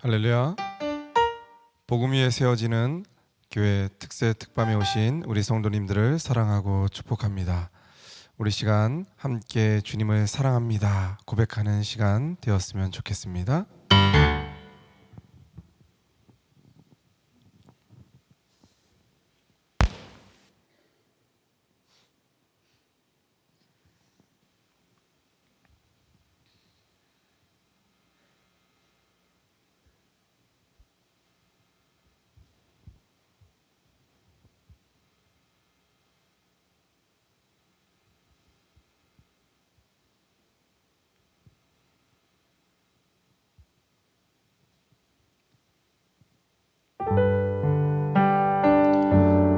할렐루야. 복음 위에 세워지는 교회 특세 특밤에 오신 우리 성도님들을 사랑하고 축복합니다. 우리 시간 함께 주님을 사랑합니다 고백하는 시간 되었으면 좋겠습니다.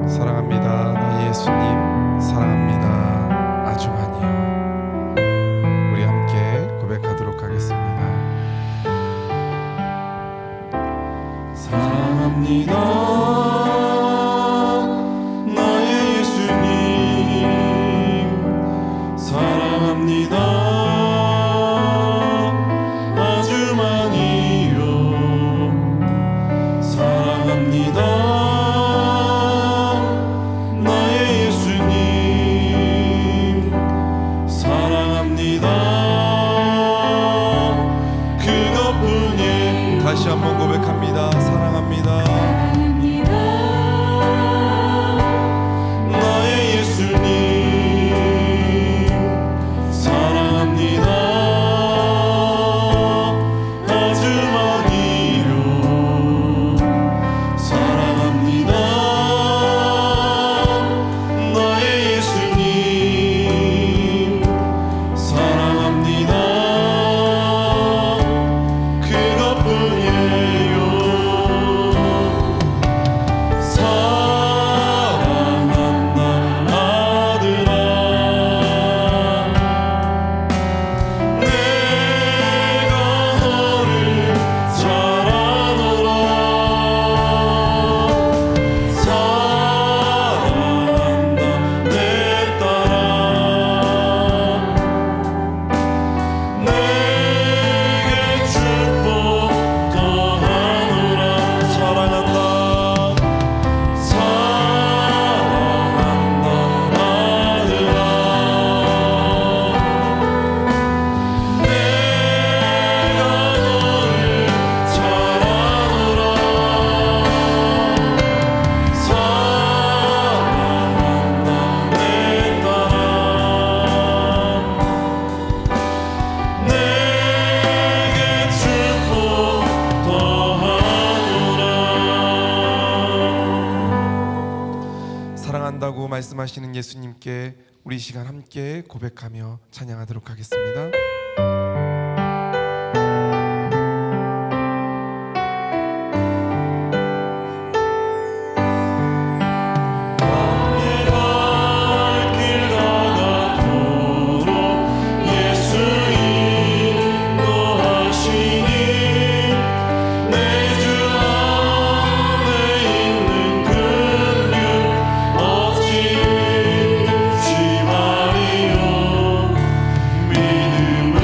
사랑합니다 나의 예수님, 사랑합니다 아주 많이요. 우리 함께 고백하도록 하겠습니다. 사랑합니다 나의 예수님, 사랑합니다 아주 많이요. 사랑합니다 나의 예수님, 사랑합니다 그것뿐이에요. 다시 한번 고백합니다. 사랑합니다 나의 예수님, 사랑합니다 아주 많이요. 사랑합니다 나의 예수님, 사랑합니다 그것뿐이에요. 사랑한다 아들아, 내가 너를 잘 아노라. 사랑한다 내 딸아, 내게 축복 더하노라. 사랑한다 사랑한다 아들아, 내가 너를 잘 아노라. 사랑한다 내 딸아, 내게 축복 더하노라. 사랑한다고 말씀하시는 예수님께 우리 시간 함께 고백하며 찬양하도록 하겠습니다. 내 발길 다가도록 예수 인도하시니, 내 주 안에 있는 긍휼 어찌 의심하리요. 믿음을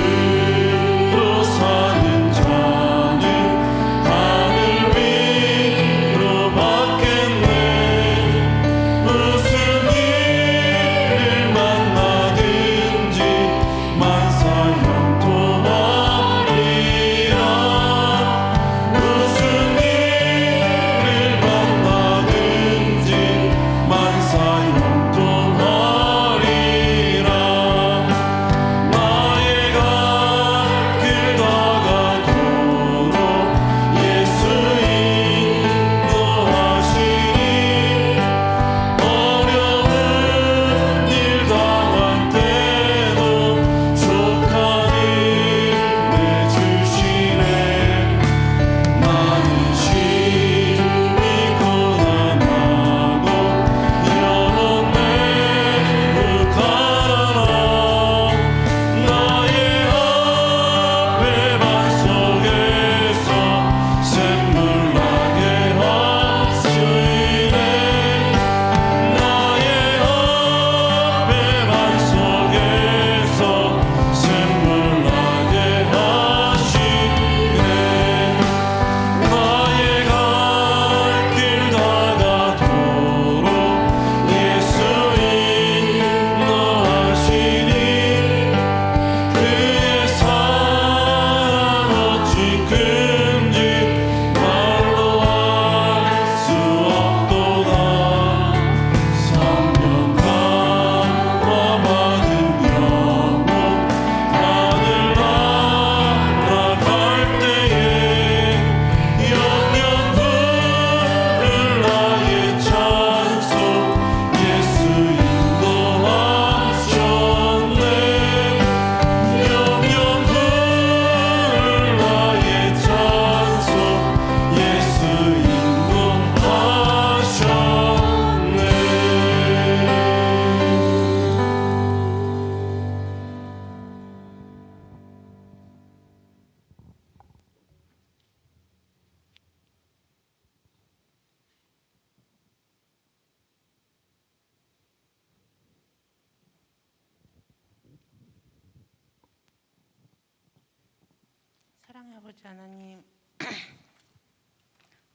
아버지 하나님,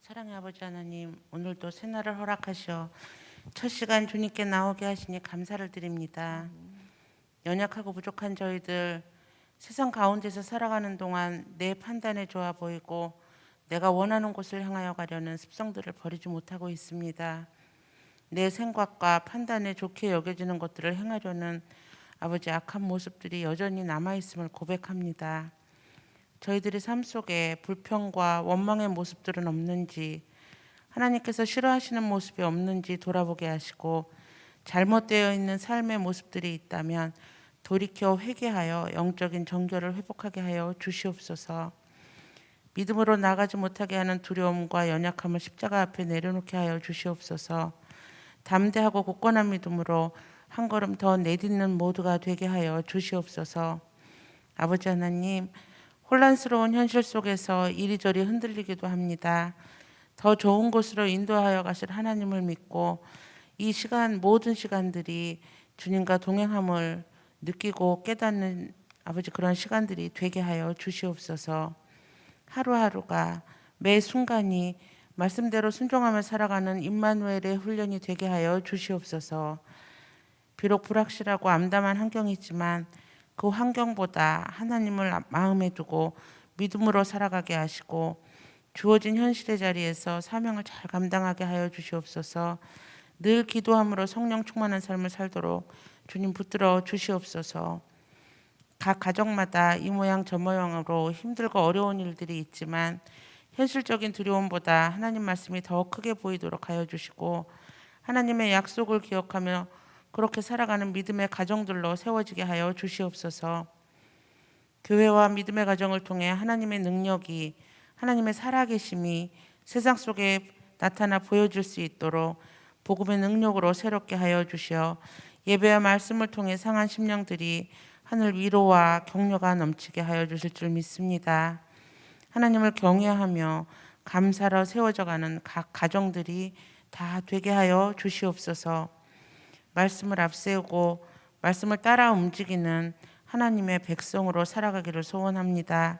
사랑의 아버지 하나님, 오늘도 새날을 허락하셔 첫 시간 주님께 나오게 하시니 감사를 드립니다. 연약하고 부족한 저희들 세상 가운데서 살아가는 동안 내 판단에 좋아 보이고 내가 원하는 곳을 향하여 가려는 습성들을 버리지 못하고 있습니다. 내 생각과 판단에 좋게 여겨지는 것들을 행하려는 아버지 악한 모습들이 여전히 남아있음을 고백합니다. 저희들의 삶 속에 불평과 원망의 모습들은 없는지, 하나님께서 싫어하시는 모습이 없는지 돌아보게 하시고, 잘못되어 있는 삶의 모습들이 있다면 돌이켜 회개하여 영적인 정결을 회복하게 하여 주시옵소서. 믿음으로 나가지 못하게 하는 두려움과 연약함을 십자가 앞에 내려놓게 하여 주시옵소서. 담대하고 굳건한 믿음으로 한 걸음 더 내딛는 모두가 되게 하여 주시옵소서. 아버지 하나님, 혼란스러운 현실 속에서 이리저리 흔들리기도 합니다. 더 좋은 곳으로 인도하여 가실 하나님을 믿고 이 시간 모든 시간들이 주님과 동행함을 느끼고 깨닫는 아버지 그런 시간들이 되게 하여 주시옵소서. 하루하루가 매 순간이 말씀대로 순종하며 살아가는 임마누엘의 훈련이 되게 하여 주시옵소서. 비록 불확실하고 암담한 환경이지만 그 환경보다 하나님을 마음에 두고 믿음으로 살아가게 하시고 주어진 현실의 자리에서 사명을 잘 감당하게 하여 주시옵소서. 늘 기도함으로 성령 충만한 삶을 살도록 주님 붙들어 주시옵소서. 각 가정마다 이 모양 저 모양으로 힘들고 어려운 일들이 있지만 현실적인 두려움보다 하나님 말씀이 더 크게 보이도록 하여 주시고 하나님의 약속을 기억하며 그렇게 살아가는 믿음의 가정들로 세워지게 하여 주시옵소서. 교회와 믿음의 가정을 통해 하나님의 능력이, 하나님의 살아계심이 세상 속에 나타나 보여줄 수 있도록 복음의 능력으로 새롭게 하여 주시어 예배와 말씀을 통해 상한 심령들이 하늘 위로와 격려가 넘치게 하여 주실 줄 믿습니다. 하나님을 경외하며 감사로 세워져가는 각 가정들이 다 되게 하여 주시옵소서. 말씀을 앞세우고 말씀을 따라 움직이는 하나님의 백성으로 살아가기를 소원합니다.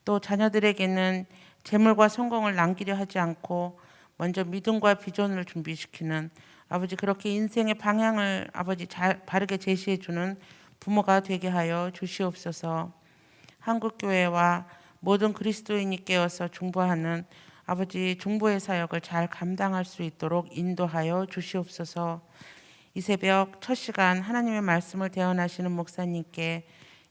또 자녀들에게는 재물과 성공을 남기려 하지 않고 먼저 믿음과 비전을 준비시키는 아버지 그렇게 인생의 방향을 아버지 바르게 제시해 주는 부모가 되게 하여 주시옵소서. 한국교회와 모든 그리스도인이 깨어서 중보하는 아버지 중보의 사역을 잘 감당할 수 있도록 인도하여 주시옵소서. 이 새벽 첫 시간 하나님의 말씀을 대언하시는 목사님께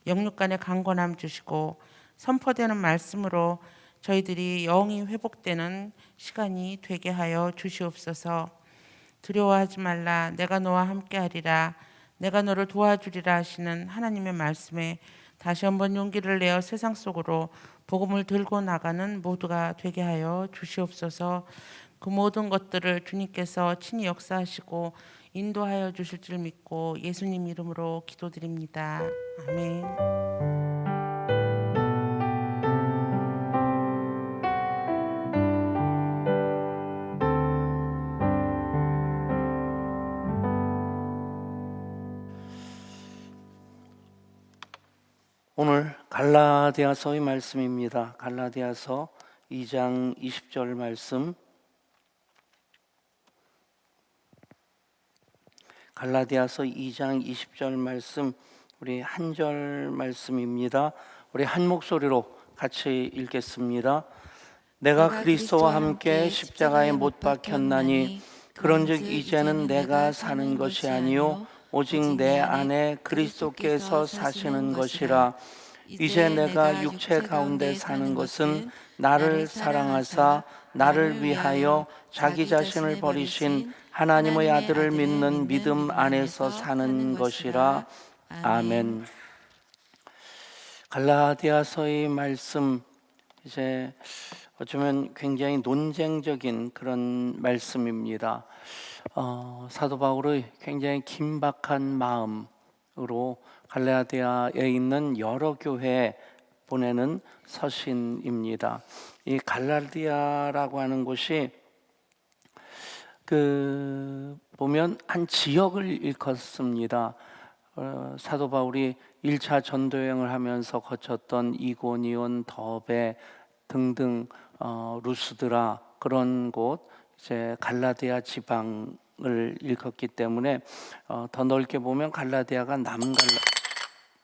영육간의 강건함 주시고 선포되는 말씀으로 저희들이 영이 회복되는 시간이 되게 하여 주시옵소서. 두려워하지 말라, 내가 너와 함께하리라, 내가 너를 도와주리라 하시는 하나님의 말씀에 다시 한번 용기를 내어 세상 속으로 복음을 들고 나가는 모두가 되게 하여 주시옵소서. 그 모든 것들을 주님께서 친히 역사하시고 인도하여 주실 줄 믿고 예수님 이름으로 기도드립니다. 아멘. 오늘 갈라디아서의 말씀입니다. 갈라디아서 2장 20절 말씀. 갈라디아서 2장 20절 말씀, 우리 한 절 말씀입니다. 우리 한 목소리로 같이 읽겠습니다. 내가 그리스도와 함께 십자가에 못 박혔나니 그런즉 이제는 내가 사는 것이 아니요 오직 내 안에 그리스도께서 사시는 것이라. 이제 내가 육체 가운데 사는 것은 나를 사랑하사 나를 위하여 자기 자신을 버리신 하나님의 아들을 믿는 믿음 안에서 사는 것이라. 아멘. 갈라디아서의 말씀, 이제 어쩌면 굉장히 논쟁적인 그런 말씀입니다. 사도 바울의 굉장히 긴박한 마음으로 갈라디아에 있는 여러 교회에 보내는 서신입니다. 이 갈라디아라고 하는 곳이 보면 한 지역을 일컫습니다. 사도 바울이 1차 전도 여행을 하면서 거쳤던 이고니온, 더베 등등 루스드라 그런 곳 이제 갈라디아 지방을 일컫기 때문에 더 넓게 보면 갈라디아가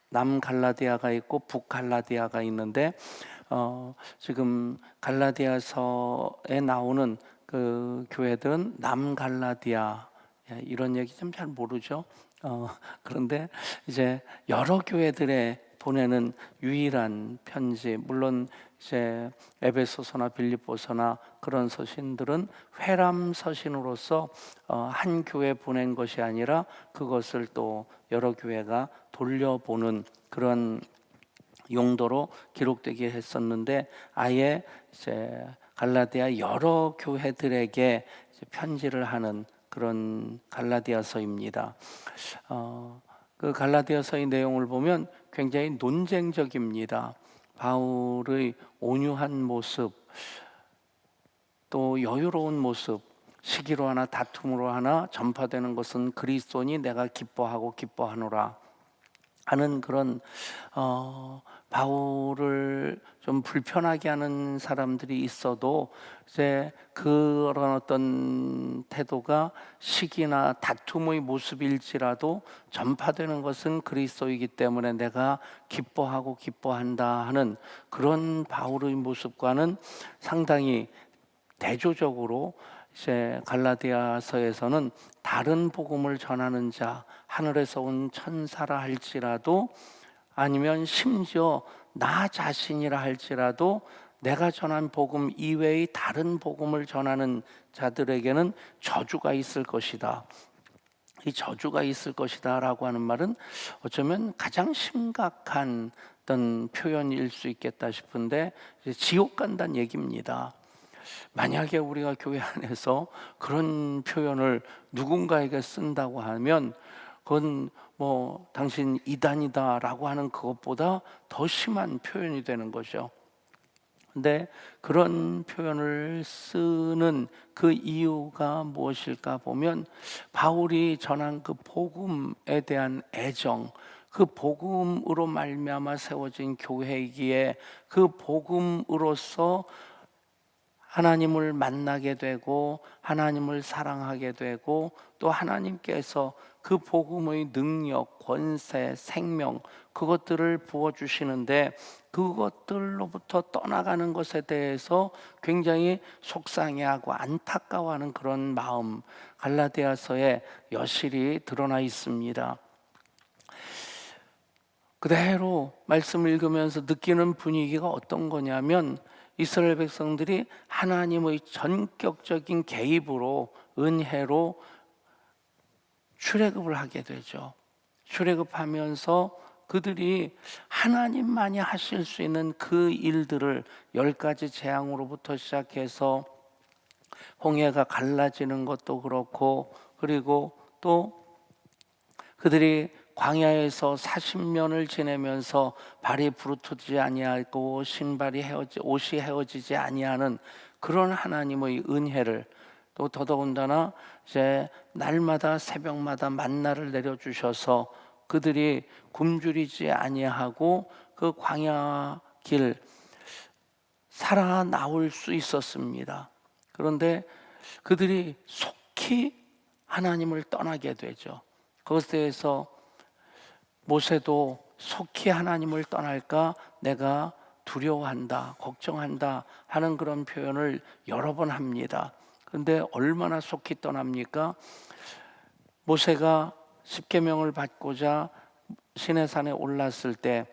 남갈라디아가 있고 북갈라디아가 있는데 지금 갈라디아서에 나오는 그 교회들은 남갈라디아 이런 얘기 좀 잘 모르죠. 그런데 이제 여러 교회들에 보내는 유일한 편지, 물론 이제 에베소서나 빌립보서나 그런 서신들은 회람 서신으로서 한 교회 보낸 것이 아니라 그것을 또 여러 교회가 돌려보는 그런 용도로 기록되게 했었는데 아예 이제 갈라디아 여러 교회들에게 이제 편지를 하는 그런 갈라디아서입니다. 그 갈라디아서의 내용을 보면 굉장히 논쟁적입니다. 바울의 온유한 모습, 또 여유로운 모습, 시기로 하나 다툼으로 하나 전파되는 것은 그리스도니 내가 기뻐하고 기뻐하노라 하는 그런 바울을 좀 불편하게 하는 사람들이 있어도 이제 그런 어떤 태도가 시기나 다툼의 모습일지라도 전파되는 것은 그리스도이기 때문에 내가 기뻐하고 기뻐한다 하는 그런 바울의 모습과는 상당히 대조적으로 이제 갈라디아서에서는 다른 복음을 전하는 자, 하늘에서 온 천사라 할지라도 아니면 심지어 나 자신이라 할지라도 내가 전한 복음 이외의 다른 복음을 전하는 자들에게는 저주가 있을 것이다. 이 저주가 있을 것이다 라고 하는 말은 어쩌면 가장 심각한 어떤 표현일 수 있겠다 싶은데 지옥 간다는 얘기입니다. 만약에 우리가 교회 안에서 그런 표현을 누군가에게 쓴다고 하면 그건 뭐 당신 이단이다라고 하는 그것보다 더 심한 표현이 되는 거죠. 근데 그런 표현을 쓰는 그 이유가 무엇일까 보면 바울이 전한 그 복음에 대한 애정, 그 복음으로 말미암아 세워진 교회이기에 그 복음으로서 하나님을 만나게 되고 하나님을 사랑하게 되고 또 하나님께서 그 복음의 능력, 권세, 생명 그것들을 부어주시는데 그것들로부터 떠나가는 것에 대해서 굉장히 속상해하고 안타까워하는 그런 마음 갈라디아서에 여실히 드러나 있습니다. 그대로 말씀을 읽으면서 느끼는 분위기가 어떤 거냐면 이스라엘 백성들이 하나님의 전격적인 개입으로 은혜로 출애굽을 하게 되죠. 출애굽하면서 그들이 하나님만이 하실 수 있는 그 일들을 10가지 재앙으로부터 시작해서 홍해가 갈라지는 것도 그렇고 그리고 또 그들이 광야에서 40년을 지내면서 발이 부르트지 아니하고 옷이 헤어지지 아니하는 그런 하나님의 은혜를 또 더더군다나 이제 날마다 새벽마다 만나를 내려주셔서 그들이 굶주리지 아니하고 그 광야 길 살아나올 수 있었습니다. 그런데 그들이 속히 하나님을 떠나게 되죠. 그것에 대해서 모세도 속히 하나님을 떠날까 내가 두려워한다, 걱정한다 하는 그런 표현을 여러 번 합니다. 그런데 얼마나 속히 떠납니까? 모세가 십계명을 받고자 시내산에 올랐을 때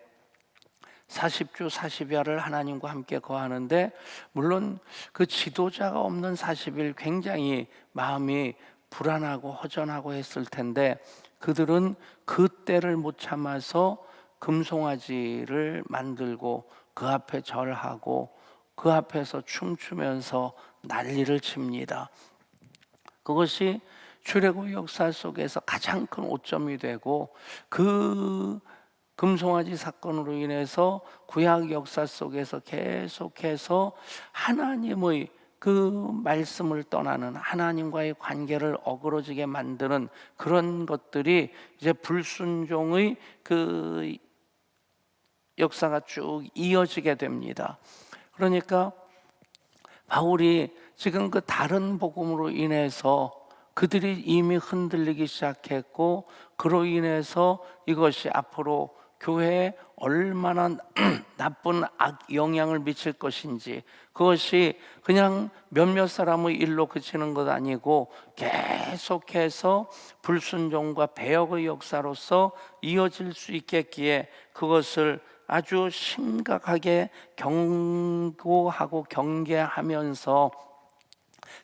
40주 40야를 하나님과 함께 거하는데 물론 그 지도자가 없는 40일 굉장히 마음이 불안하고 허전하고 했을 텐데 그들은 그 때를 못 참아서 금송아지를 만들고 그 앞에 절하고 그 앞에서 춤추면서 난리를 칩니다. 그것이 출애굽 역사 속에서 가장 큰 오점이 되고 그 금송아지 사건으로 인해서 구약 역사 속에서 계속해서 하나님의 그 말씀을 떠나는 하나님과의 관계를 어그러지게 만드는 그런 것들이 이제 불순종의 그 역사가 쭉 이어지게 됩니다. 그러니까 바울이 지금 그 다른 복음으로 인해서 그들이 이미 흔들리기 시작했고, 그로 인해서 이것이 앞으로 교회에 얼마나 나쁜 영향을 미칠 것인지, 그것이 그냥 몇몇 사람의 일로 그치는 것 아니고 계속해서 불순종과 배역의 역사로서 이어질 수 있겠기에 그것을 아주 심각하게 경고하고 경계하면서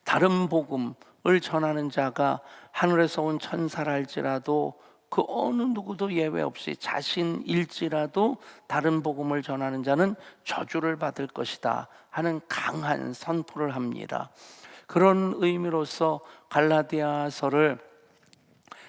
다른 복음을 전하는 자가 하늘에서 온 천사랄지라도 그 어느 누구도 예외 없이 자신일지라도 다른 복음을 전하는 자는 저주를 받을 것이다 하는 강한 선포를 합니다. 그런 의미로서 갈라디아서를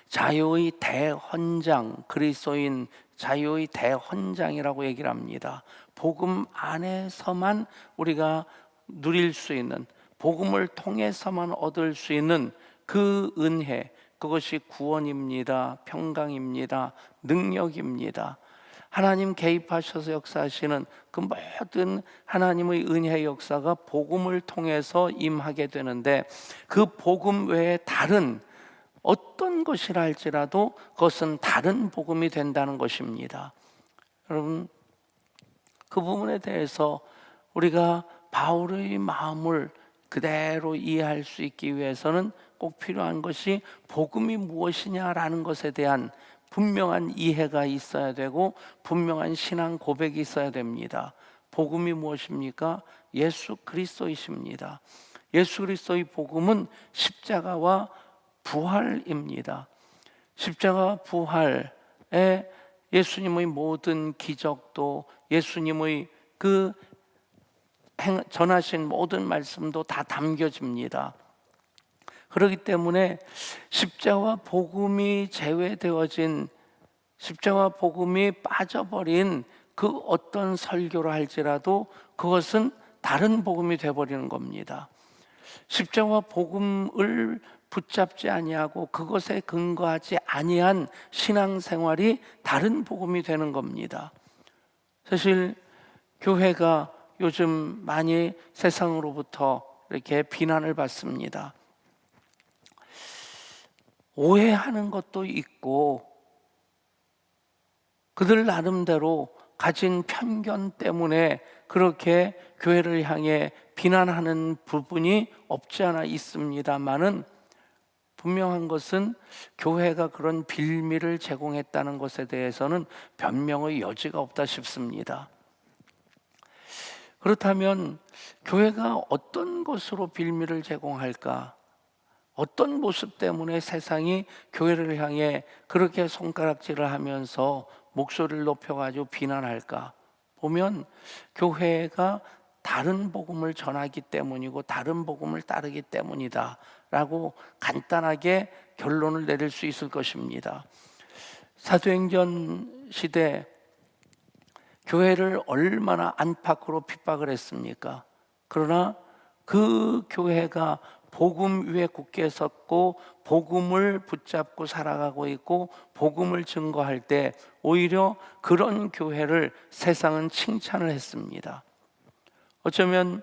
자유의 대헌장, 그리스도인 자유의 대헌장이라고 얘기를 합니다. 복음 안에서만 우리가 누릴 수 있는, 복음을 통해서만 얻을 수 있는 그 은혜, 그것이 구원입니다. 평강입니다. 능력입니다. 하나님 개입하셔서 역사하시는 그 모든 하나님의 은혜의 역사가 복음을 통해서 임하게 되는데, 그 복음 외에 다른 어떤 것이라 할지라도 그것은 다른 복음이 된다는 것입니다. 여러분, 그 부분에 대해서 우리가 바울의 마음을 그대로 이해할 수 있기 위해서는 꼭 필요한 것이 복음이 무엇이냐라는 것에 대한 분명한 이해가 있어야 되고 분명한 신앙 고백이 있어야 됩니다. 복음이 무엇입니까? 예수 그리스도이십니다. 예수 그리스도의 복음은 십자가와 부활입니다. 십자가 부활에 예수님의 모든 기적도, 예수님의 그 전하신 모든 말씀도 다 담겨집니다. 그렇기 때문에 십자가 복음이 제외되어진, 십자가 복음이 빠져버린 그 어떤 설교를 할지라도 그것은 다른 복음이 되어버리는 겁니다. 십자가 복음을 붙잡지 아니하고 그것에 근거하지 아니한 신앙생활이 다른 복음이 되는 겁니다. 사실 교회가 요즘 많이 세상으로부터 이렇게 비난을 받습니다. 오해하는 것도 있고 그들 나름대로 가진 편견 때문에 그렇게 교회를 향해 비난하는 부분이 없지 않아 있습니다만은, 분명한 것은 교회가 그런 빌미를 제공했다는 것에 대해서는 변명의 여지가 없다 싶습니다. 그렇다면 교회가 어떤 것으로 빌미를 제공할까? 어떤 모습 때문에 세상이 교회를 향해 그렇게 손가락질을 하면서 목소리를 높여가지고 비난할까? 보면 교회가 다른 복음을 전하기 때문이고 다른 복음을 따르기 때문이다 라고 간단하게 결론을 내릴 수 있을 것입니다. 사도행전 시대 교회를 얼마나 안팎으로 핍박을 했습니까? 그러나 그 교회가 복음 위에 굳게 섰고 복음을 붙잡고 살아가고 있고 복음을 증거할 때 오히려 그런 교회를 세상은 칭찬을 했습니다. 어쩌면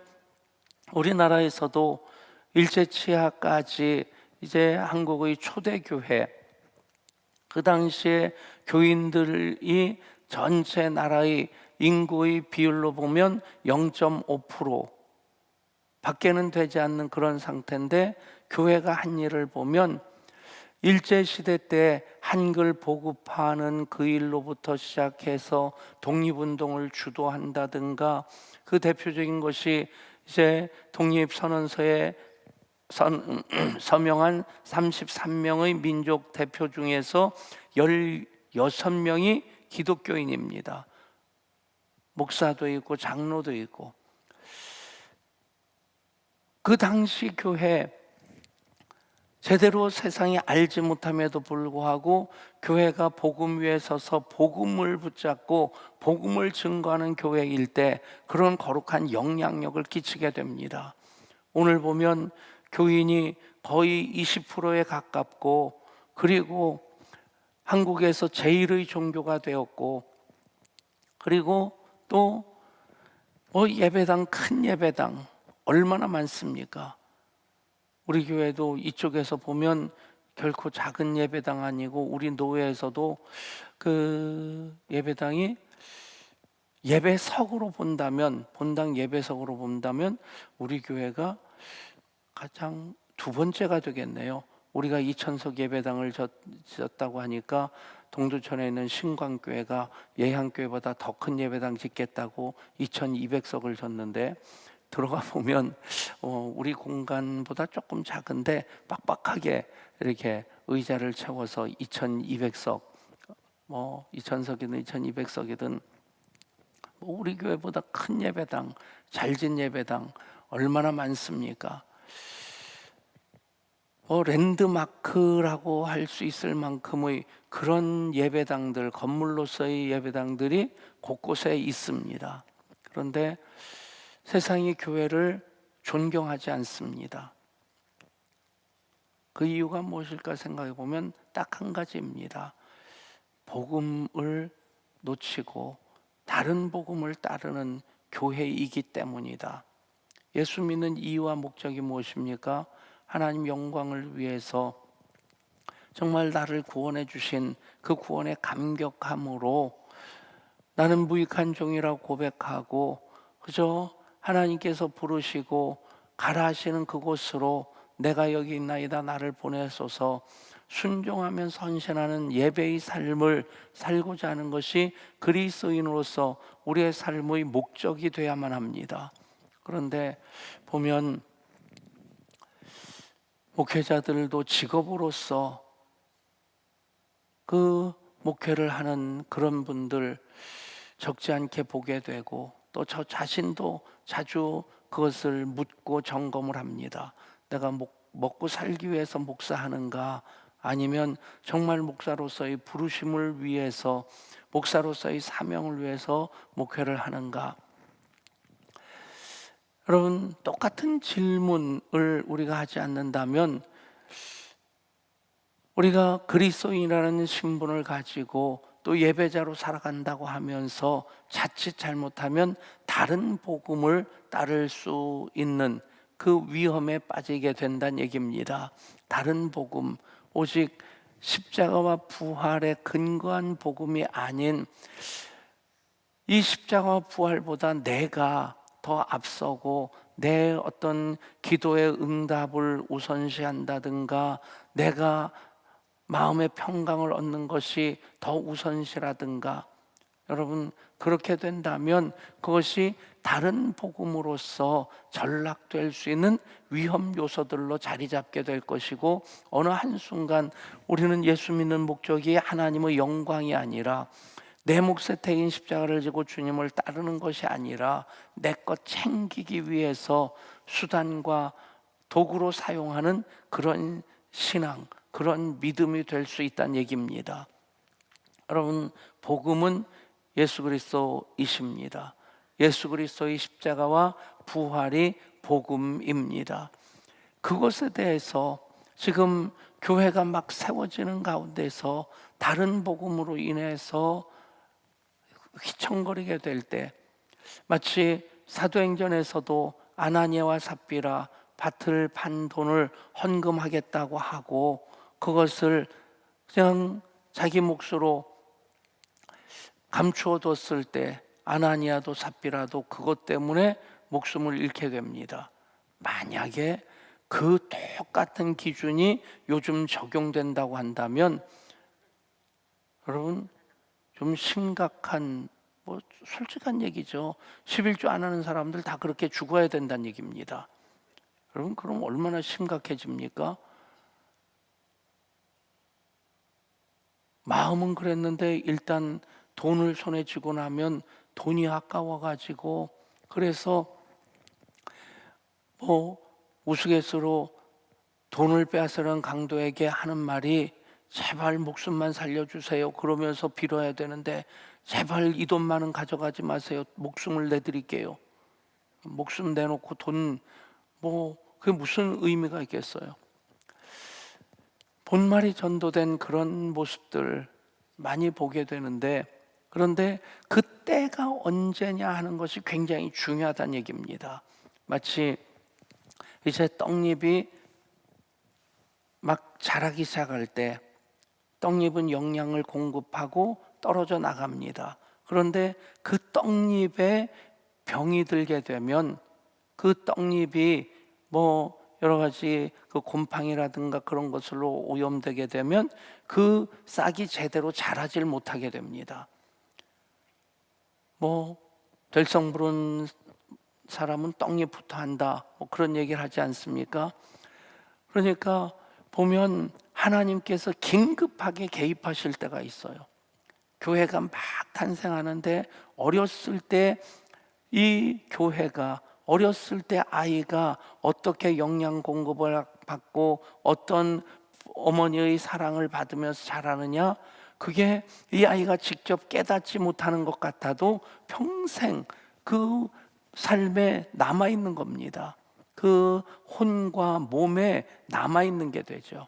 우리나라에서도 일제치하까지 이제 한국의 초대교회, 그 당시에 교인들이 전체 나라의 인구의 비율로 보면 0.5% 밖에는 되지 않는 그런 상태인데, 교회가 한 일을 보면 일제시대 때 한글 보급하는 그 일로부터 시작해서 독립운동을 주도한다든가, 그 대표적인 것이 이제 독립선언서에 서명한 33명의 민족 대표 중에서 16명이 기독교인입니다. 목사도 있고 장로도 있고. 그 당시 교회 제대로 세상이 알지 못함에도 불구하고 교회가 복음 위에 서서 복음을 붙잡고 복음을 증거하는 교회일 때 그런 거룩한 영향력을 끼치게 됩니다. 오늘 보면 교인이 거의 20%에 가깝고, 그리고 한국에서 제일의 종교가 되었고, 그리고 또 예배당, 큰 예배당 얼마나 많습니까? 우리 교회도 이쪽에서 보면 결코 작은 예배당 아니고, 우리 노회에서도 그 예배당이 예배석으로 본다면, 본당 예배석으로 본다면 우리 교회가 가장 두 번째가 되겠네요. 우리가 2000석 예배당을 짓었다고 하니까 동두천에 있는 신광교회가 예향교회보다 더 큰 예배당 짓겠다고 2200석을 졌는데, 들어가 보면 우리 공간보다 조금 작은데 빡빡하게 이렇게 의자를 채워서 2200석, 2000석이든 2200석이든 우리 교회보다 큰 예배당, 잘진 예배당 얼마나 많습니까? 랜드마크라고 할 수 있을 만큼의 그런 예배당들, 건물로서의 예배당들이 곳곳에 있습니다. 그런데 세상이 교회를 존경하지 않습니다. 그 이유가 무엇일까 생각해 보면 딱 한 가지입니다. 복음을 놓치고 다른 복음을 따르는 교회이기 때문이다. 예수 믿는 이유와 목적이 무엇입니까? 하나님 영광을 위해서 정말 나를 구원해 주신 그 구원에 감격함으로 나는 무익한 종이라고 고백하고, 그저 하나님께서 부르시고 가라 하시는 그곳으로 내가 여기 있나이다, 나를 보내소서 순종하며 헌신하는 예배의 삶을 살고자 하는 것이 그리스도인으로서 우리의 삶의 목적이 되어야만 합니다. 그런데 보면 목회자들도 직업으로서 그 목회를 하는 그런 분들 적지 않게 보게 되고, 또 저 자신도 자주 그것을 묻고 점검을 합니다. 내가 먹고 살기 위해서 목사하는가, 아니면 정말 목사로서의 부르심을 위해서, 목사로서의 사명을 위해서 목회를 하는가. 여러분, 똑같은 질문을 우리가 하지 않는다면 우리가 그리스도인이라는 신분을 가지고 또 예배자로 살아간다고 하면서 자칫 잘못하면 다른 복음을 따를 수 있는 그 위험에 빠지게 된다는 얘기입니다. 다른 복음, 오직 십자가와 부활에 근거한 복음이 아닌, 이 십자가와 부활보다 내가 더 앞서고 내 어떤 기도의 응답을 우선시한다든가, 내가 마음의 평강을 얻는 것이 더 우선시라든가, 여러분 그렇게 된다면 그것이 다른 복음으로서 전락될 수 있는 위험 요소들로 자리 잡게 될 것이고, 어느 한순간 우리는 예수 믿는 목적이 하나님의 영광이 아니라 내 몫에 태인 십자가를 지고 주님을 따르는 것이 아니라 내 것 챙기기 위해서 수단과 도구로 사용하는 그런 신앙, 그런 믿음이 될 수 있다는 얘기입니다. 여러분, 복음은 예수 그리스도이십니다. 예수 그리스도의 십자가와 부활이 복음입니다. 그것에 대해서 지금 교회가 막 세워지는 가운데서 다른 복음으로 인해서 휘청거리게 될 때, 마치 사도행전에서도 아나니아와 삽비라 밭을 판 돈을 헌금하겠다고 하고 그것을 그냥 자기 몫으로 감추어 뒀을 때 아나니아도 삽비라도 그것 때문에 목숨을 잃게 됩니다. 만약에 그 똑같은 기준이 요즘 적용된다고 한다면 여러분 좀 심각한, 솔직한 얘기죠. 11조 안 하는 사람들 다 그렇게 죽어야 된다는 얘기입니다. 여러분, 그럼 얼마나 심각해집니까? 마음은 그랬는데 일단 돈을 손에 쥐고 나면 돈이 아까워가지고, 그래서 우스갯소리로 돈을 빼앗으려는 강도에게 하는 말이 제발 목숨만 살려주세요 그러면서 빌어야 되는데, 제발 이 돈만은 가져가지 마세요, 목숨을 내드릴게요. 목숨 내놓고 돈 뭐 그게 무슨 의미가 있겠어요? 본말이 전도된 그런 모습들 많이 보게 되는데, 그런데 그 때가 언제냐 하는 것이 굉장히 중요하다는 얘기입니다. 마치 이제 떡잎이 막 자라기 시작할 때 떡잎은 영양을 공급하고 떨어져 나갑니다. 그런데 그 떡잎에 병이 들게 되면 그 떡잎이 뭐 여러 가지 그 곰팡이라든가 그런 것으로 오염되게 되면 그 싹이 제대로 자라질 못하게 됩니다. 뭐 될성 부른 사람은 떡잎부터 한다, 뭐 그런 얘기를 하지 않습니까? 그러니까 보면 하나님께서 긴급하게 개입하실 때가 있어요. 교회가 막 탄생하는데 어렸을 때 이 교회가, 어렸을 때 아이가 어떻게 영양 공급을 받고 어떤 어머니의 사랑을 받으면서 자라느냐, 그게 이 아이가 직접 깨닫지 못하는 것 같아도 평생 그 삶에 남아있는 겁니다. 그 혼과 몸에 남아있는 게 되죠.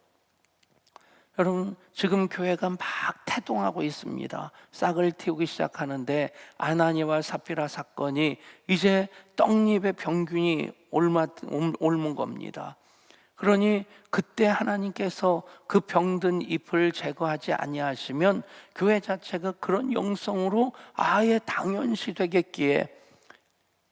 여러분, 지금 교회가 막 태동하고 있습니다. 싹을 틔우기 시작하는데 아나니와 삽비라 사건이 이제 떡잎의 병균이 옮은 겁니다. 그러니 그때 하나님께서 그 병든 잎을 제거하지 아니하시면 교회 자체가 그런 영성으로 아예 당연시 되겠기에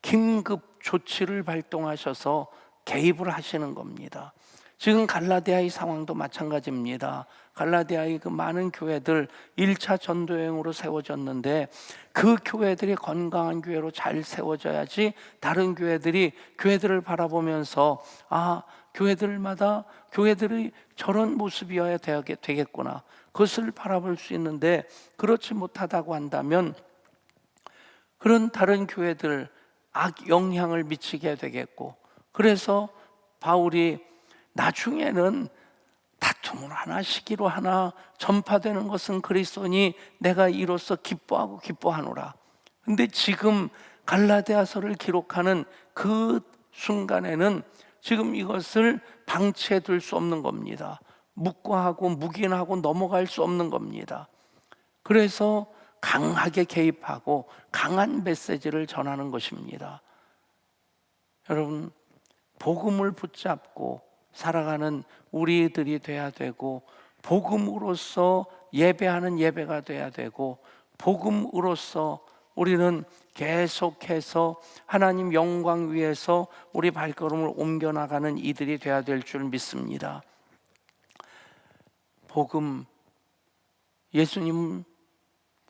긴급 조치를 발동하셔서 개입을 하시는 겁니다. 지금 갈라디아의 상황도 마찬가지입니다. 갈라디아의 그 많은 교회들 1차 전도 여행으로 세워졌는데 그 교회들이 건강한 교회로 잘 세워져야지 다른 교회들을 바라보면서 교회들마다 교회들이 저런 모습이어야 되겠구나, 그것을 바라볼 수 있는데 그렇지 못하다고 한다면 그런 다른 교회들 악 영향을 미치게 되겠고, 그래서 바울이 나중에는 다툼을 하나 시기로 하나 전파되는 것은 그리스도니 내가 이로써 기뻐하노라. 근데 지금 갈라디아서를 기록하는 그 순간에는 지금 이것을 방치해 둘 수 없는 겁니다. 묵과하고 묵인하고 넘어갈 수 없는 겁니다. 그래서 강하게 개입하고 강한 메시지를 전하는 것입니다. 여러분, 복음을 붙잡고 살아가는 우리들이 돼야 되고, 복음으로서 예배하는 예배가 돼야 되고, 복음으로서 우리는 계속해서 하나님 영광 위에서 우리 발걸음을 옮겨나가는 이들이 돼야 될 줄 믿습니다. 복음, 예수님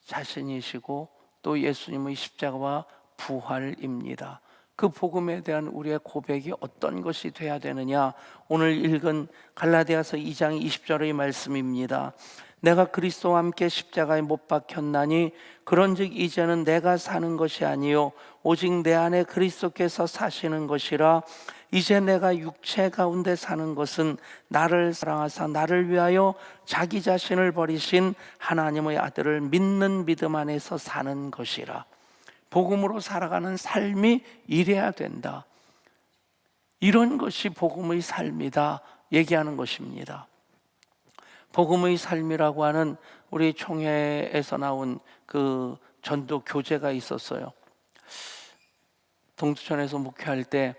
자신이시고 또 예수님의 십자가와 부활입니다. 그 복음에 대한 우리의 고백이 어떤 것이 돼야 되느냐, 오늘 읽은 갈라디아서 2장 20절의 말씀입니다. 내가 그리스도와 함께 십자가에 못 박혔나니 그런즉 이제는 내가 사는 것이 아니요 오직 내 안에 그리스도께서 사시는 것이라. 이제 내가 육체 가운데 사는 것은 나를 사랑하사 나를 위하여 자기 자신을 버리신 하나님의 아들을 믿는 믿음 안에서 사는 것이라. 복음으로 살아가는 삶이 이래야 된다. 이런 것이 복음의 삶이다 얘기하는 것입니다. 복음의 삶이라고 하는 우리 총회에서 나온 그 전도 교재가 있었어요. 동두천에서 목회할 때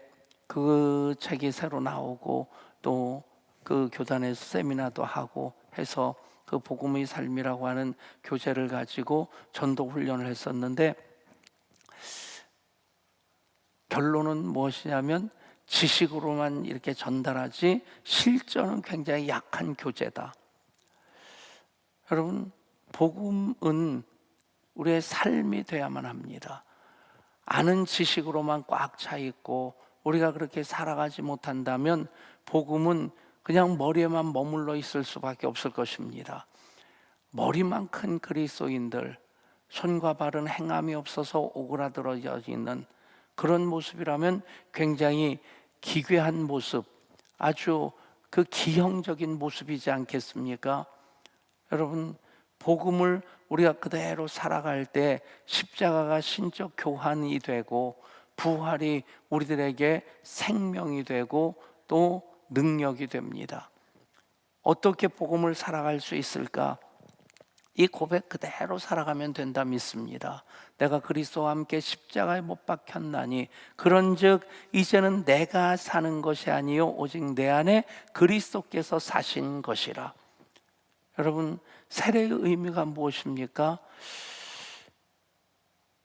그 책이 새로 나오고 또 그 교단에서 세미나도 하고 해서 그 복음의 삶이라고 하는 교재를 가지고 전도 훈련을 했었는데, 결론은 무엇이냐면 지식으로만 이렇게 전달하지 실전은 굉장히 약한 교재다. 여러분, 복음은 우리의 삶이 돼야만 합니다. 아는 지식으로만 꽉 차 있고 우리가 그렇게 살아가지 못한다면 복음은 그냥 머리에만 머물러 있을 수밖에 없을 것입니다. 머리만 큰 그리스도인들, 손과 발은 행함이 없어서 오그라들어져 있는 그런 모습이라면 굉장히 기괴한 모습, 아주 그 기형적인 모습이지 않겠습니까? 여러분, 복음을 우리가 그대로 살아갈 때 십자가가 신적 교환이 되고 부활이 우리들에게 생명이 되고 또 능력이 됩니다. 어떻게 복음을 살아갈 수 있을까? 이 고백 그대로 살아가면 된다 믿습니다. 내가 그리스도와 함께 십자가에 못 박혔나니 그런즉 이제는 내가 사는 것이 아니요 오직 내 안에 그리스도께서 사신 것이라. 여러분, 세례의 의미가 무엇입니까?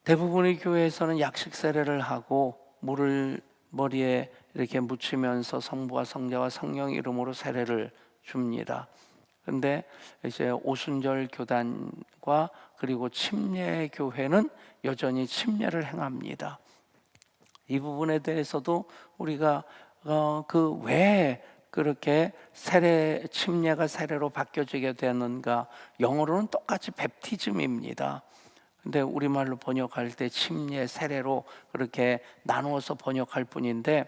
대부분의 교회에서는 약식 세례를 하고 물을 머리에 이렇게 묻히면서 성부와 성자와 성령 이름으로 세례를 줍니다. 근데 이제 오순절 교단과 그리고 침례 교회는 여전히 침례를 행합니다. 이 부분에 대해서도 우리가 그 왜 그렇게 침례가 세례로 바뀌어지게 되는가? 영어로는 똑같이 베프티즘입니다. 근데 우리말로 번역할 때 침례, 세례로 그렇게 나누어서 번역할 뿐인데,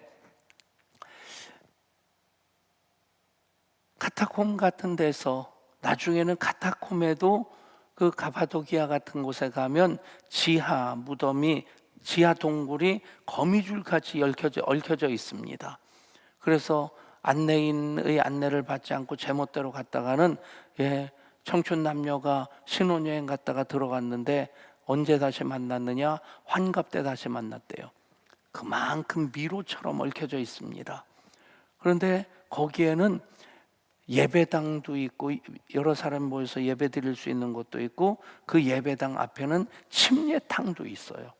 카타콤 같은 데서 나중에는 카타콤에도 그 가파도키아 같은 곳에 가면 지하 무덤이 지하 동굴이 거미줄같이 얽혀져 있습니다. 그래서 안내인의 안내를 받지 않고 제멋대로 갔다가는 청춘 남녀가 신혼여행 갔다가 들어갔는데 언제 다시 만났느냐? 환갑 때 다시 만났대요. 그만큼 미로처럼 얽혀져 있습니다. 그런데 거기에는 예배당도 있고 여러 사람 모여서 예배 드릴 수 있는 곳도 있고 그 예배당 앞에는 침례탕도 있어요.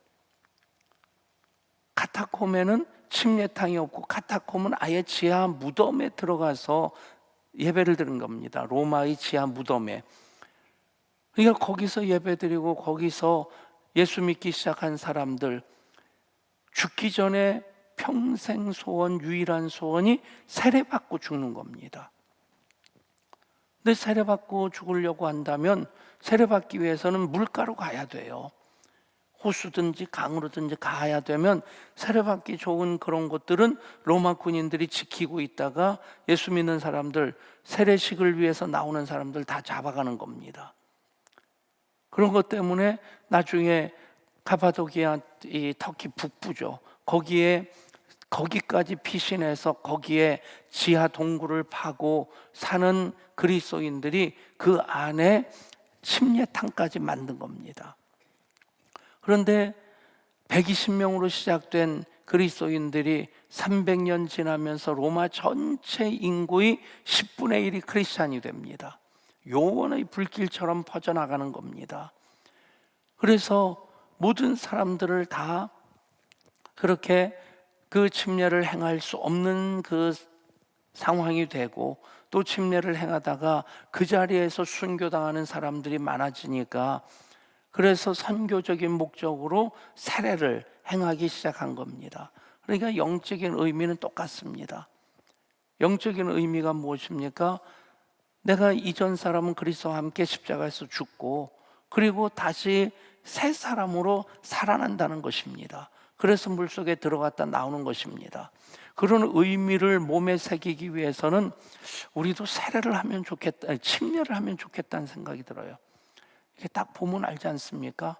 카타콤에는 침례탕이 없고 카타콤은 아예 지하 무덤에 들어가서 예배를 드린 겁니다. 로마의 지하 무덤에. 그러니까 거기서 예배 드리고 거기서 예수 믿기 시작한 사람들, 죽기 전에 평생 소원, 유일한 소원이 세례받고 죽는 겁니다. 근데 세례받고 죽으려고 한다면 세례받기 위해서는 물가로 가야 돼요. 호수든지 강으로든지 가야 되면 세례받기 좋은 그런 곳들은 로마 군인들이 지키고 있다가 예수 믿는 사람들, 세례식을 위해서 나오는 사람들 다 잡아가는 겁니다. 그런 것 때문에 나중에 가파도키아, 이 터키 북부죠. 거기까지 피신해서 거기에 지하 동굴을 파고 사는 그리스도인들이 그 안에 침례탕까지 만든 겁니다. 그런데 120명으로 시작된 그리스도인들이 300년 지나면서 로마 전체 인구의 10분의 1이 크리스찬이 됩니다. 요원의 불길처럼 퍼져나가는 겁니다. 그래서 모든 사람들을 다 그렇게 그 침례를 행할 수 없는 그 상황이 되고 또 침례를 행하다가 그 자리에서 순교당하는 사람들이 많아지니까 그래서 선교적인 목적으로 세례를 행하기 시작한 겁니다. 그러니까 영적인 의미는 똑같습니다. 영적인 의미가 무엇입니까? 내가 이전 사람은 그리스도와 함께 십자가에서 죽고 그리고 다시 새 사람으로 살아난다는 것입니다. 그래서 물속에 들어갔다 나오는 것입니다. 그런 의미를 몸에 새기기 위해서는 우리도 세례를 하면 좋겠다, 침례를 하면 좋겠다는 생각이 들어요. 이게 딱 보면 알지 않습니까?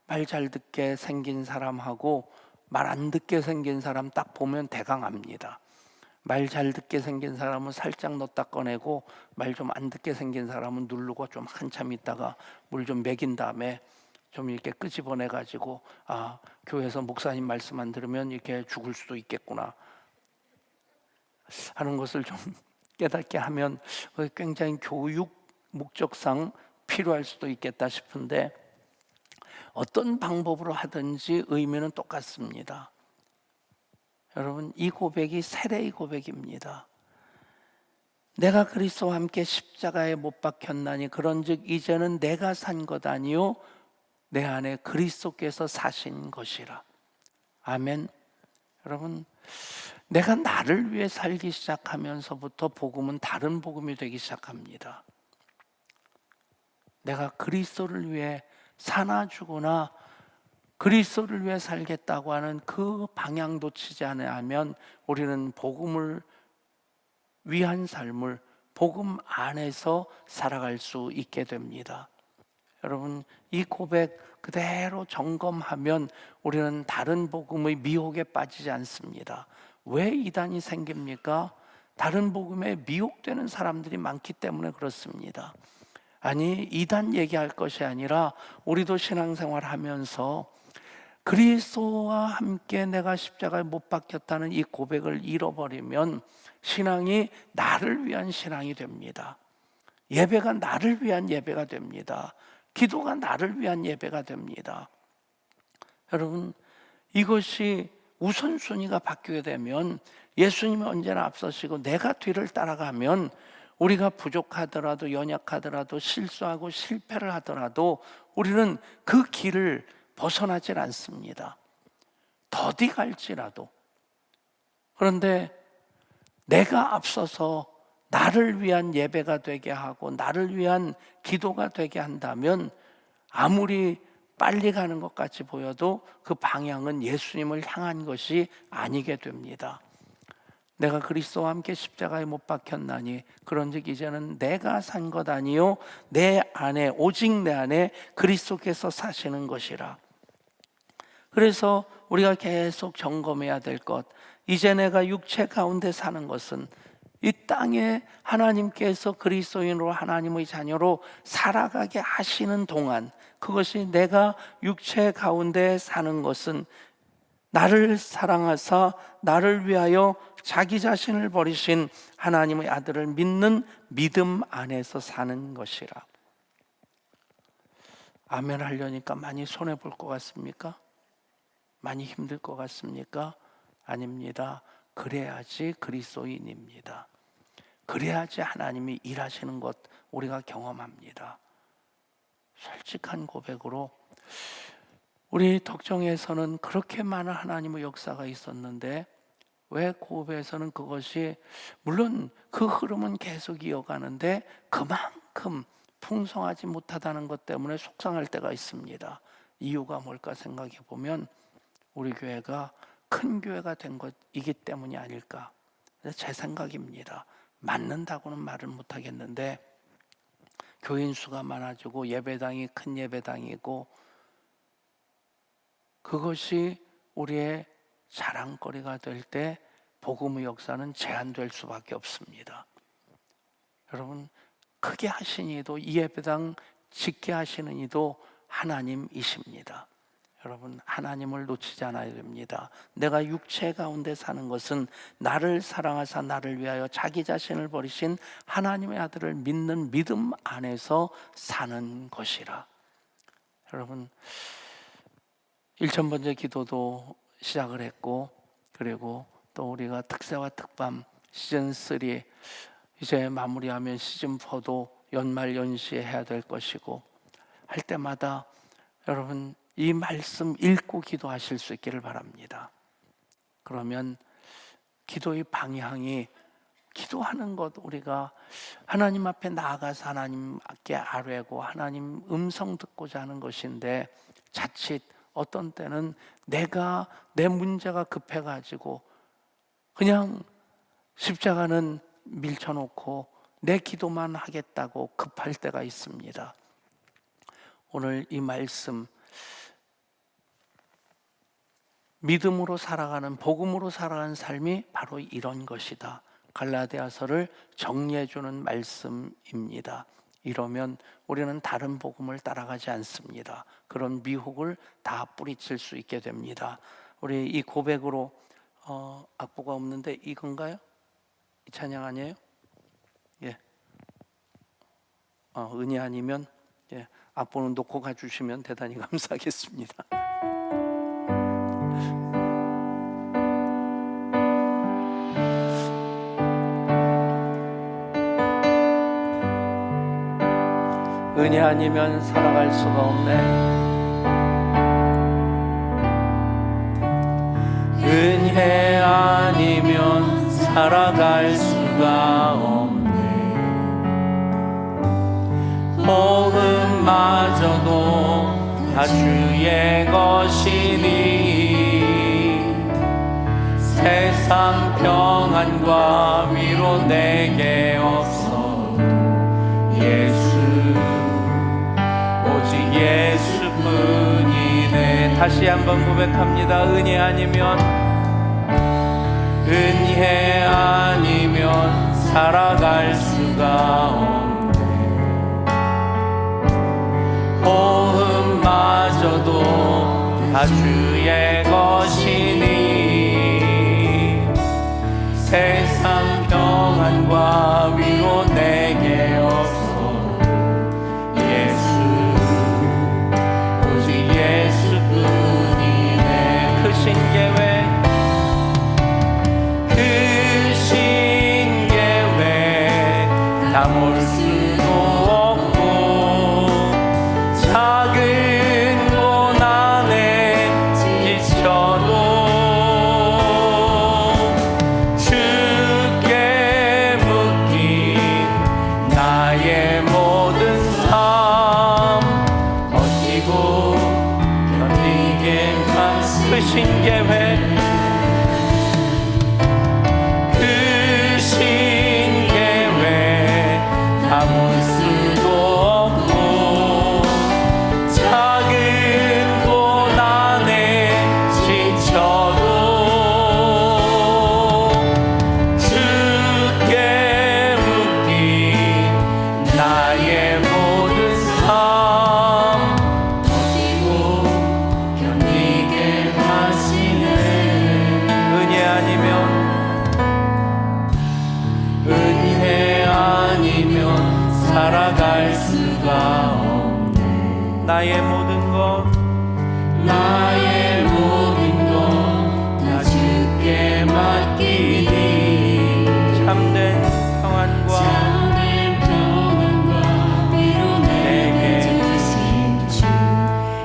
말 잘 듣게 생긴 사람하고 말 안 듣게 생긴 사람 딱 보면 대강 압니다. 말 잘 듣게 생긴 사람은 살짝 넣었다 꺼내고 말 좀 안 듣게 생긴 사람은 누르고 좀 한참 있다가 물 좀 먹인 다음에 좀 이렇게 끄집어내가지고 교회에서 목사님 말씀 안 들으면 이렇게 죽을 수도 있겠구나 하는 것을 좀 깨닫게 하면 굉장히 교육 목적상 필요할 수도 있겠다 싶은데 어떤 방법으로 하든지 의미는 똑같습니다. 여러분, 이 고백이 세례의 고백입니다. 내가 그리스도와 함께 십자가에 못 박혔나니 그런즉 이제는 내가 산 것 아니요 내 안에 그리스도께서 사신 것이라. 아멘. 여러분, 내가 나를 위해 살기 시작하면서부터 복음은 다른 복음이 되기 시작합니다. 내가 그리스도를 위해 사나 죽으나 그리스도를 위해 살겠다고 하는 그 방향 놓치지 않으면 우리는 복음을 위한 삶을 복음 안에서 살아갈 수 있게 됩니다. 여러분, 이 고백 그대로 점검하면 우리는 다른 복음의 미혹에 빠지지 않습니다. 왜 이단이 생깁니까? 다른 복음에 미혹되는 사람들이 많기 때문에 그렇습니다. 아니, 이단 얘기할 것이 아니라 우리도 신앙생활 하면서 그리스도와 함께 내가 십자가에 못 박혔다는 이 고백을 잃어버리면 신앙이 나를 위한 신앙이 됩니다. 예배가 나를 위한 예배가 됩니다. 기도가 나를 위한 예배가 됩니다. 여러분, 이것이 우선순위가 바뀌게 되면 예수님이 언제나 앞서시고 내가 뒤를 따라가면 우리가 부족하더라도 연약하더라도 실수하고 실패를 하더라도 우리는 그 길을 벗어나질 않습니다. 더디 갈지라도. 그런데 내가 앞서서 나를 위한 예배가 되게 하고 나를 위한 기도가 되게 한다면 아무리 빨리 가는 것 같이 보여도 그 방향은 예수님을 향한 것이 아니게 됩니다. 내가 그리스도와 함께 십자가에 못 박혔나니 그런즉 이제는 내가 산 것 아니요 내 안에 오직 내 안에 그리스도께서 사시는 것이라. 그래서 우리가 계속 점검해야 될 것, 이제 내가 육체 가운데 사는 것은 이 땅에 하나님께서 그리스도인으로 하나님의 자녀로 살아가게 하시는 동안, 그것이 내가 육체 가운데 사는 것은 나를 사랑하사 나를 위하여 자기 자신을 버리신 하나님의 아들을 믿는 믿음 안에서 사는 것이라. 아멘 하려니까 많이 손해볼 것 같습니까? 많이 힘들 것 같습니까? 아닙니다. 그래야지 그리스도인입니다. 그래야지 하나님이 일하시는 것 우리가 경험합니다. 솔직한 고백으로 우리 덕정에서는 그렇게 많은 하나님의 역사가 있었는데 왜 고베에서는 그것이, 물론 그 흐름은 계속 이어가는데 그만큼 풍성하지 못하다는 것 때문에 속상할 때가 있습니다. 이유가 뭘까 생각해 보면 우리 교회가 큰 교회가 된 것이기 때문이 아닐까, 제 생각입니다. 맞는다고는 말을 못하겠는데 교인 수가 많아지고 예배당이 큰 예배당이고 그것이 우리의 자랑거리가 될 때 복음의 역사는 제한될 수밖에 없습니다. 여러분, 크게 하신 이도 이 예배당 짓게 하시는 이도 하나님이십니다. 여러분, 하나님을 놓치지 않아야 됩니다. 내가 육체 가운데 사는 것은 나를 사랑하사 나를 위하여 자기 자신을 버리신 하나님의 아들을 믿는 믿음 안에서 사는 것이라. 여러분, 1000번째 기도도 시작을 했고, 그리고 또 우리가 특세와 특밤 시즌3 이제 마무리하면 시즌4도 연말 연시에 해야 될 것이고, 할 때마다 여러분 이 말씀 읽고 기도하실 수 있기를 바랍니다. 그러면 기도의 방향이, 기도하는 것, 우리가 하나님 앞에 나아가서 하나님께 아뢰고 하나님 음성 듣고자 하는 것인데, 자칫 어떤 때는 내가 내 문제가 급해가지고 그냥 십자가는 밀쳐놓고 내 기도만 하겠다고 급할 때가 있습니다. 오늘 이 말씀, 믿음으로 살아가는, 복음으로 살아가는 삶이 바로 이런 것이다, 갈라디아서를 정리해주는 말씀입니다. 이러면 우리는 다른 복음을 따라가지 않습니다. 그런 미혹을 다 뿌리칠 수 있게 됩니다. 우리 이 고백으로 악보가 없는데 이건가요? 이 찬양 아니에요? 예. 은혜 아니면 예, 악보는 놓고 가주시면 대단히 감사하겠습니다. 은혜 아니면 살아갈 수가 없네. 은혜 아니면 살아갈 수가 없네. 복음마저도 다 주의 것이니 세상 평안과 위로 내게 없어도 예수 오직 다시 한번 고백합니다. 은혜 아니면 살아갈 수가 없네. 호흡마저도 다 주의 것이니 세상 평안과 위로 내게 없어. 예수 오직 예수뿐이네. 크신 계획 다 볼 수도 없고 작은 고난에 지쳐도 주께 묶인 나의 모든 삶 버티고 견디게만 크신 계획 볼 수도 없고 작은 고난에 지쳐도 주께 묶인 나의 모든 삶 버티고 견디게 하시네. 은혜 아니면 살아갈 수가 없네. 나의 모든 것 다 주께 맡기니 참된 평안과 위로 내게 주신 주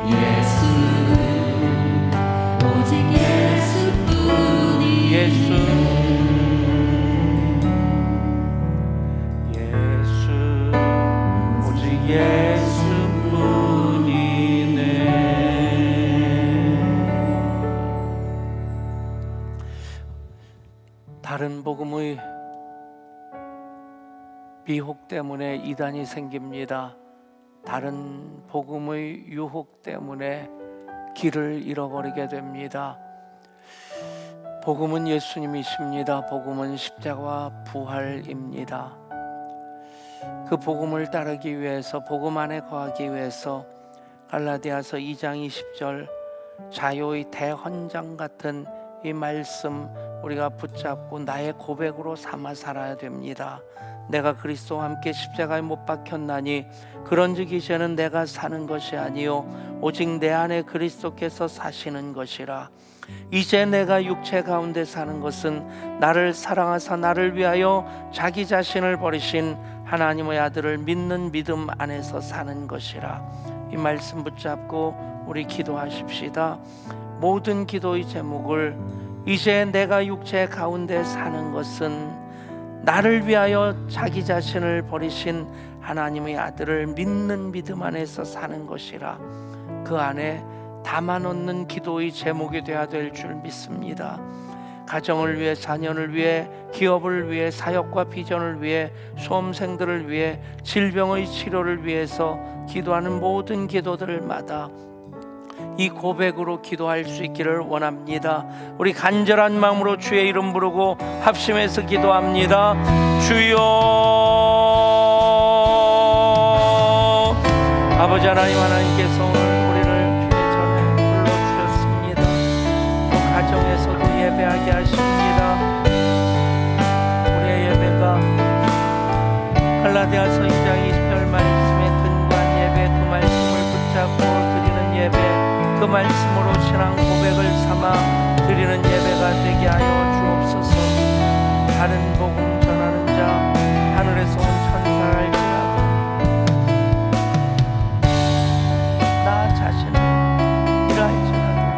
예수 오직 예수뿐이 다른 복음의 미혹 때문에 이단이 생깁니다. 다른 복음의 유혹 때문에 길을 잃어버리게 됩니다. 복음은 예수님이십니다. 복음은 십자가와 부활입니다. 그 복음을 따르기 위해서, 복음 안에 거하기 위해서 갈라디아서 2장 20절 자유의 대헌장 같은 이 말씀 우리가 붙잡고 나의 고백으로 삼아 살아야 됩니다. 내가 그리스도와 함께 십자가에 못 박혔나니 그런즉 이제는 내가 사는 것이 아니요 오직 내 안에 그리스도께서 사시는 것이라. 이제 내가 육체 가운데 사는 것은 나를 사랑하사 나를 위하여 자기 자신을 버리신 하나님의 아들을 믿는 믿음 안에서 사는 것이라. 이 말씀 붙잡고 우리 기도하십시다. 모든 기도의 제목을 이제 내가 육체 가운데 사는 것은 나를 위하여 자기 자신을 버리신 하나님의 아들을 믿는 믿음 안에서 사는 것이라. 그 안에 담아놓는 기도의 제목이 되어야 될 줄 믿습니다. 가정을 위해, 자녀를 위해, 기업을 위해, 사역과 비전을 위해, 수험생들을 위해, 질병의 치료를 위해서 기도하는 모든 기도들마다 이 고백으로 기도할 수 있기를 원합니다. 우리 간절한 마음으로 주의 이름 부르고 합심해서 기도합니다. 주여, 아버지 하나님, 하나님께서 오늘 우리를 주의 전에 불러주셨습니다. 또 가정에서도 예배하게 하십니다. 우리의 예배가 갈라디아서 2장 20절 말씀에 근거한 예배, 그 말씀을 붙잡고 드리는 예배, 그 말씀으로 신앙 고백을 삼아 드리는 예배가 되게 하여 주옵소서. 다른 복음 전하는 자, 하늘에서 온 천사를 할지라도 나 자신을 이라할지라도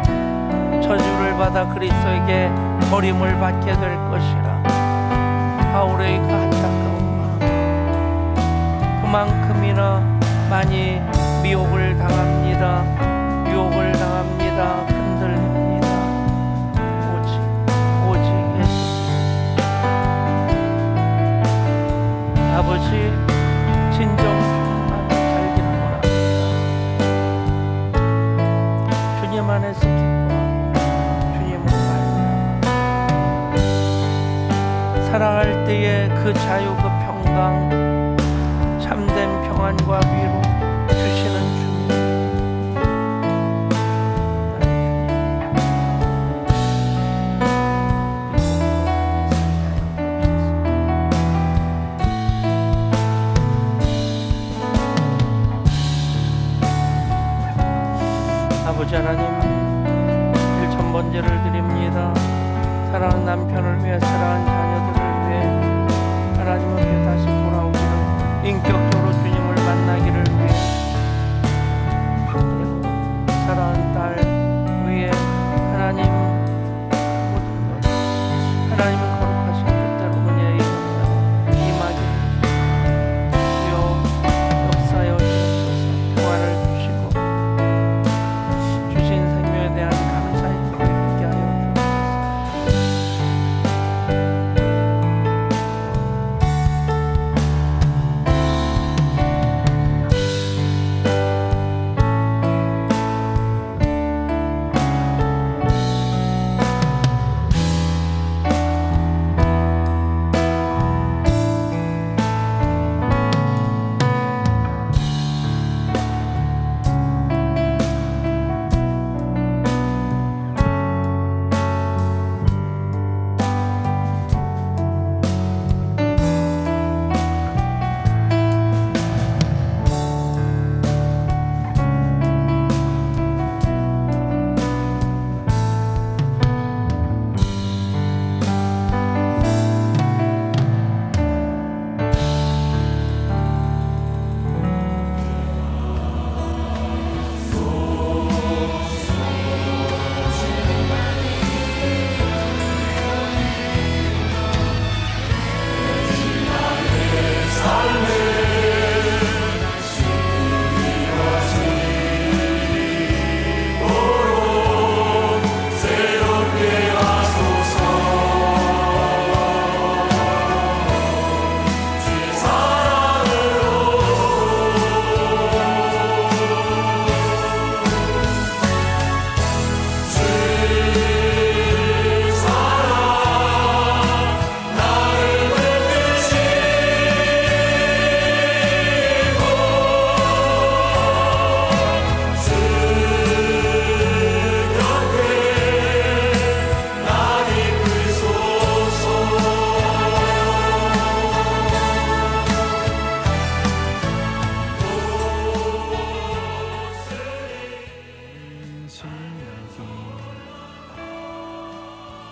저주를 받아 그리스도에게 버림을 받게 될 것이라. 바울의 그 안타까운 마음, 그만큼이나 많이 미혹을 당합니다. 유혹을 당합니다. 흔들립니다. 오직 예수. 아버지, 진정 주님만 살기를 원합니다. 주님 안에 건강, 참된 평안과 위로 주시는 주님. 아버지 하나님, 1,000번제를 드립니다. 사랑하는 남편을 위해, 사랑하는 자녀들을 위해, 하나님 앞에 다시 돌아오기를, 인격적으로 주님을 만나기를 위해, 그리고 사랑하는 딸 위해 하나님 모든 것, 하나님의 거룩하신 뜻대로 은혜의 역사로 임하기를 주여 역사여 주옵소서. 평안을 주시고 주신 생명에 대한 감사의 고백을 있게 하여 주옵소서.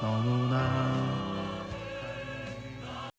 너무나